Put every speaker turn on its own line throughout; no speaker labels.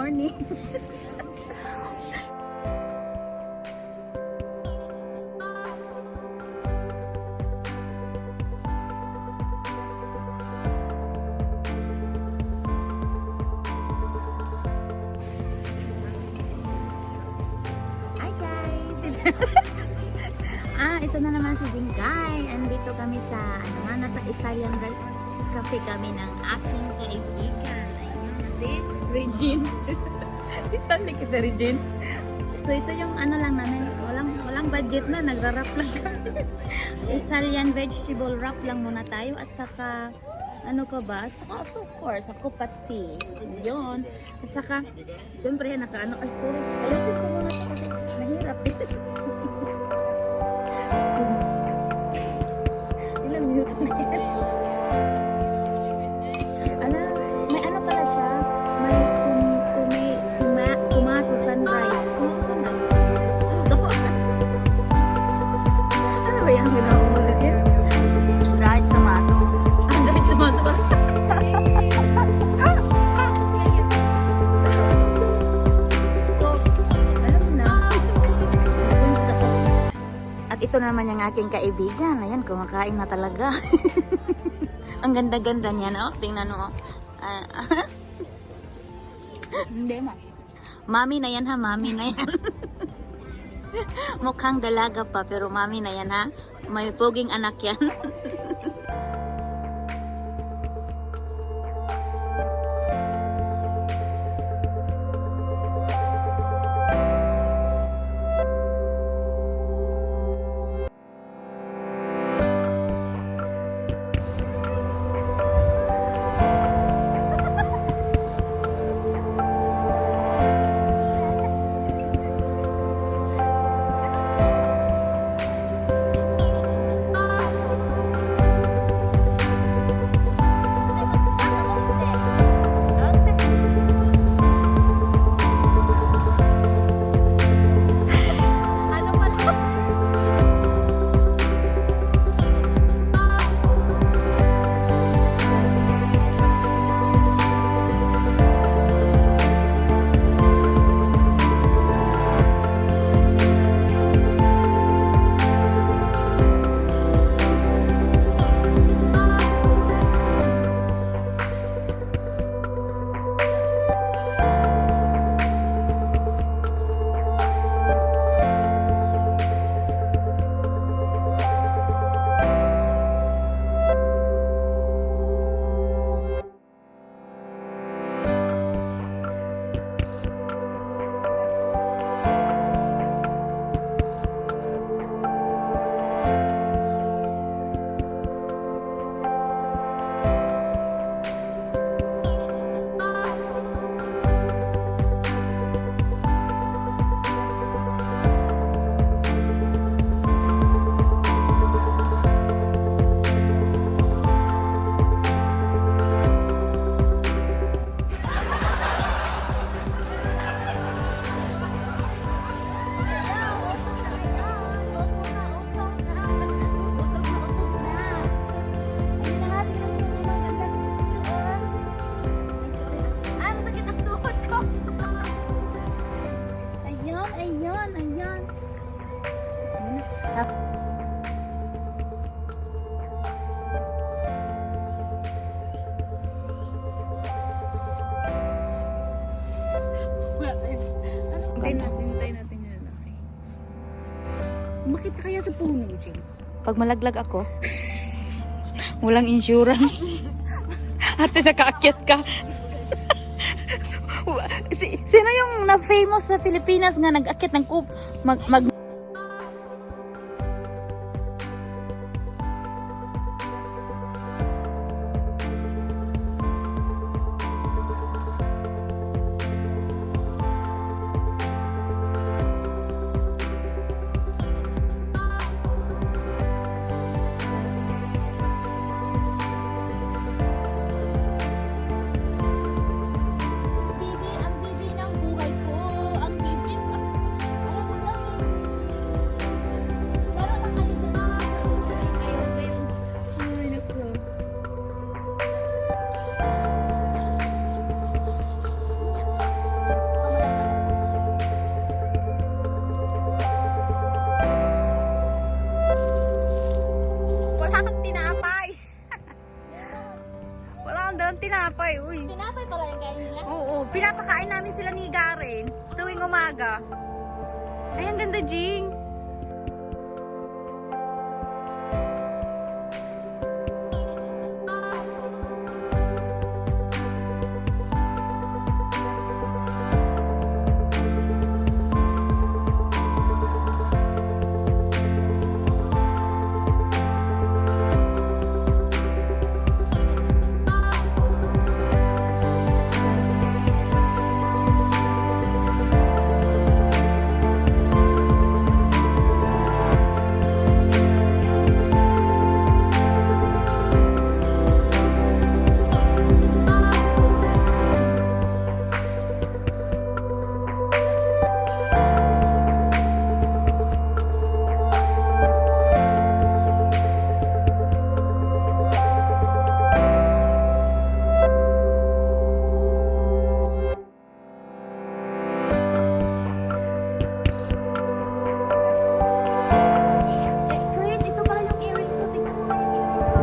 morning. Hi guys! Ito na naman si Jingay. Andito kami sa, nasa Italian cafe kami ng aking kaibigan. Ayun, si Regine. Isali kita, Regine. So, ito yung lang namin. Walang budget na. Nagra-wrap lang kami. Italian vegetable wrap lang muna tayo. At saka, ano ka ba? At saka, of course, ako patsi. Yun. At saka, siyempre, ay, sorry. Ayusin ko muna ito kasi nahirap dito. Ilang minuto na yan. May ano pala siya? May tomato sunrise. Tomato sunrise? Ano ba yung ginawa mo ulit yan? Dried tomato. Dried tomato. So, alam mo na. At ito naman yung aking kaibigan. Ayan, kumakain na talaga. Ang ganda-ganda niya, no? Tingnan mo. Hindi mo. Mami na yan ha, mami na yan. Mukhang dalaga pa, pero mami na yan ha. May poging anak yan. Ayan.
Hintay natin yung lalaki. Umakit ka kaya sa puno, Jing?
Pag malaglag ako, walang insurance. Ate, nakaakyat ka. Sino yung na-famous sa Pilipinas nga nag-akyat ng
kang tinapay. Wala kang dalang tinapay, uy.
Tinapay pala yung kain nila?
Oo, pinapakain namin sila ni Garen tuwing umaga. Ay, ang ganda, Jing.
Chris, ito pala yung earrings ko. Tingnan mo yung earrings ko.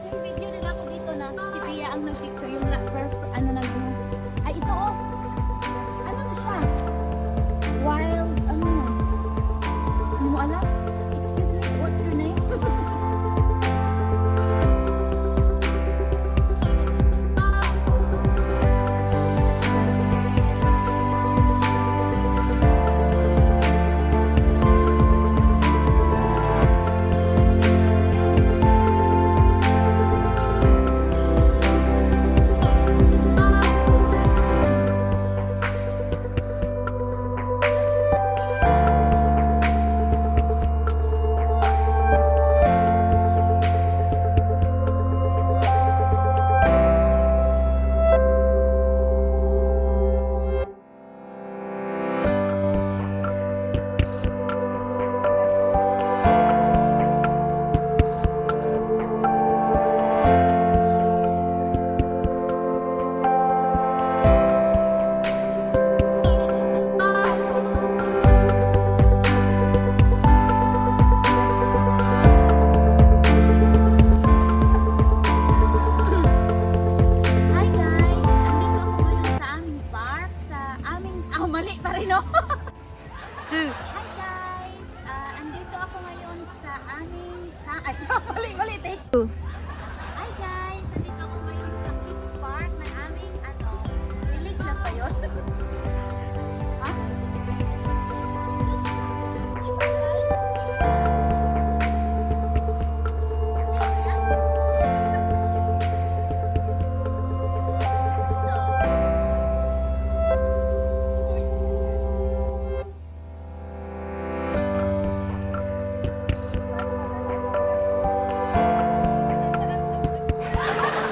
Yung video din ako dito na si Tia ang nag-picture yung ano nag ay ito oh. Ano to siya? Wild ano na? Ano mo alam? Excuse me, what's your name? Mali, take two. Hi guys! Nandito ako ngayon sa Kids Park ng aming village lang ba yun? Ha?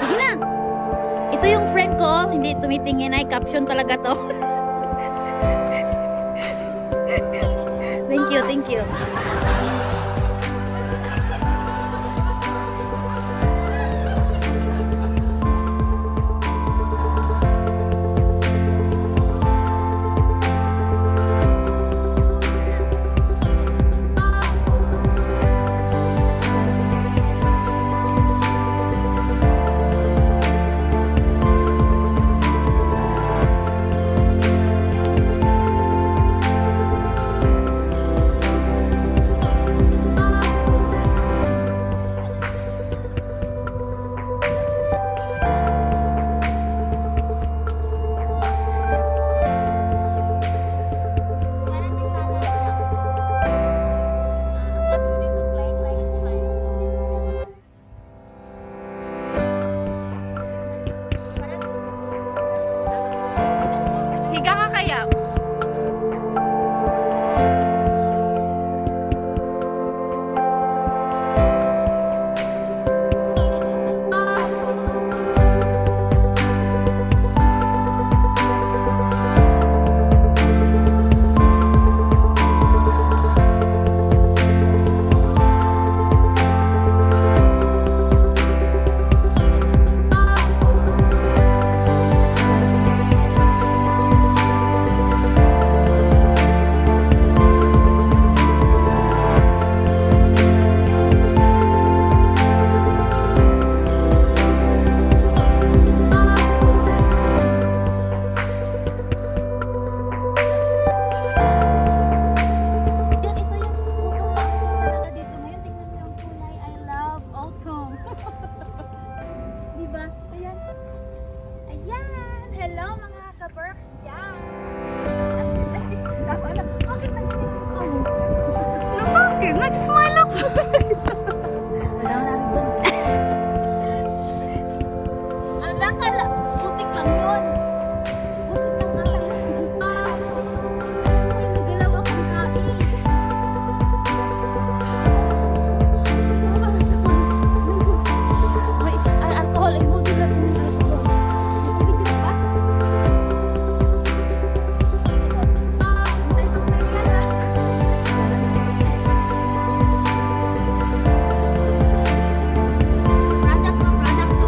Sige na. Ito yung friend ko, hindi tumitingin ay caption talaga to. Thank you, thank you.
Higa ka kaya?
Diba? Ayan. Ayan! Hello mga ka-Berks dyan! Tama na. Bakit nangyayari yung mukha mo?
Ano bakit? Nag-smile ako.
Wala na rin dyan. Ang lakala, putik lang yun. Putik lang nga lang. Uy, nagalaw akong kain. May alcohol, ay mo din natin yung alcohol. May video pa? Antay pag may kala. Product to, product to.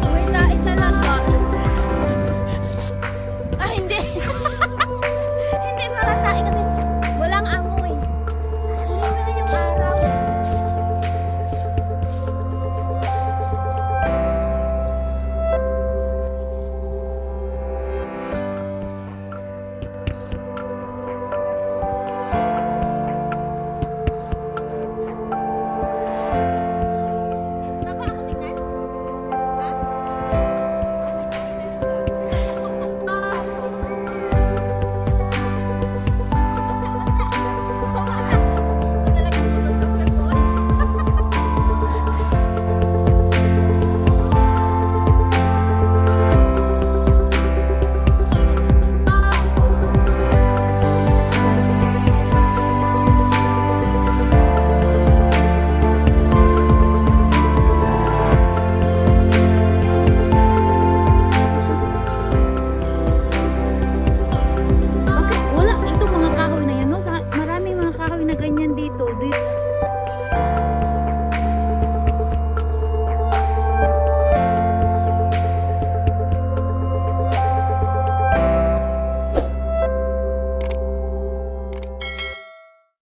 Uy, tain talaga. Ah, hindi. Hindi malatain kasi walang amoy. Hindi na yung araw. Tama ako tingnan? Ha? Bakit wala itong mga kahoy na yan, no? Maraming mga kahoy na ganyan dito.